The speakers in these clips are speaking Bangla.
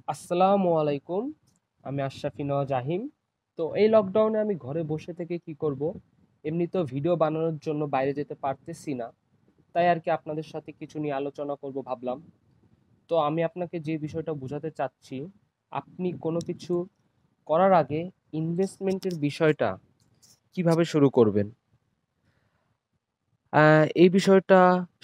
আসসালামু আলাইকুম। আমি আশরাফি নওয়াজ জাহিম। তো এই লকডাউনে আমি ঘরে বসে থেকে কি করব? এমনিতেও ভিডিও বানানোর জন্য বাইরে যেতে পারতেছি না। তাই আর কি আপনাদের সাথে কিছু নিয়ে আলোচনা করব ভাবলাম। তো আমি আপনাকে যে বিষয়টা বোঝাতে চাচ্ছি, আপনি কোনো কিছু করার আগে ইনভেস্টমেন্টের বিষয়টা কিভাবে শুরু করবেন? এই বিষয়টা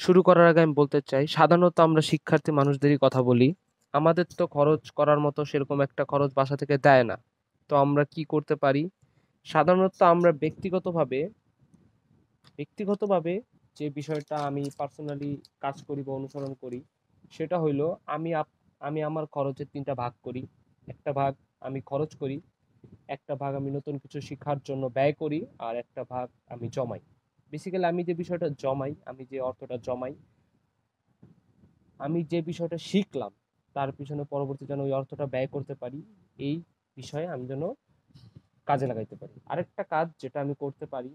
শুরু করার আগে আমি বলতে চাই, সাধারণত আমরা শিক্ষার্থী মানুষদেরই কথা বলি। আমাদের তো খরচ করার মতো সেরকম একটা খরচ বাসা থেকে দেয় না। তো আমরা কি করতে পারি? সাধারণত আমরা ব্যক্তিগতভাবে যে বিষয়টা আমি পার্সোনালি কাজ করি বা অনুসরণ করি, সেটা হইলো আমি আমার খরচের ৩ টা ভাগ করি। একটা ভাগ আমি খরচ করি, একটা ভাগ আমি নতুন কিছু শিখার জন্য ব্যয় করি, আর একটা ভাগ আমি জমাই। বেসিক্যালি আমি যে বিষয়টা জমাই, আমি যে অর্থটা জমাই, আমি যে বিষয়টা শিখলাম তার পিছনে পরবর্তী যেন ওই অর্থটা ব্যয় করতে পারি, এই বিষয়ে আমি যেন কাজে লাগাইতে পারি। আরেকটা কাজ যেটা আমি করতে পারি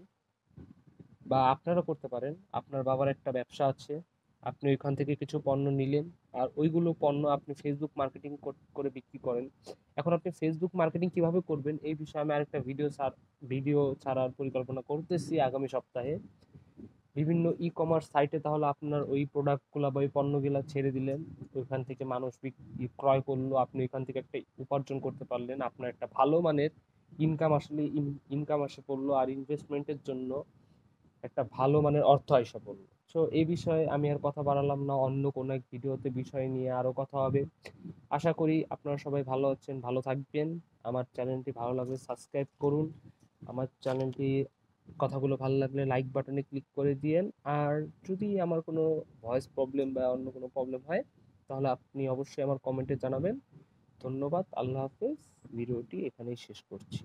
বা আপনারা করতে পারেন, আপনার বাবার একটা ব্যবসা আছে, আপনি ওইখান থেকে কিছু পণ্য নিলেন, আর ওইগুলো পণ্য আপনি ফেসবুক মার্কেটিং করে বিক্রি করেন। এখন আপনি ফেসবুক মার্কেটিং কিভাবে করবেন এই বিষয়ে আমি আরেকটা ভিডিও ছাড়ার পরিকল্পনা করতেছি আগামী সপ্তাহে। বিভিন্ন ই কমার্স সাইটে তাহলে আপনার ওই প্রোডাক্টগুলো বা ওই পণ্যগুলো ছেড়ে দিলেন, ওইখান থেকে মানুষ ক্রয় করলো, আপনি ওইখান থেকে একটা উপার্জন করতে পারলেন, আপনার একটা ভালো মানের ইনকাম আসলে ইনকাম আসে পড়লো, আর ইনভেস্টমেন্টের জন্য একটা ভালো মানের অর্থ আইসা পড়লো। সো এই বিষয়ে আমি আর কথা বাড়ালাম না, অন্য কোনো এক ভিডিওতে বিষয় নিয়ে আরো কথা হবে। আশা করি আপনারা সবাই ভালো আছেন, ভালো থাকবেন। আমার চ্যানেলটি ভালো লাগলে সাবস্ক্রাইব করুন। আমার চ্যানেলটি কথাগুলো ভালো লাগলে লাইক বাটনে ক্লিক করে দিয়েন। আর যদি আমার কোনো ভয়েস প্রবলেম বা অন্য কোনো প্রবলেম হয়, তাহলে আপনি অবশ্যই আমার কমেন্টে জানাবেন। ধন্যবাদ। আল্লাহ হাফেজ। ভিডিওটি এখানেই শেষ করছি।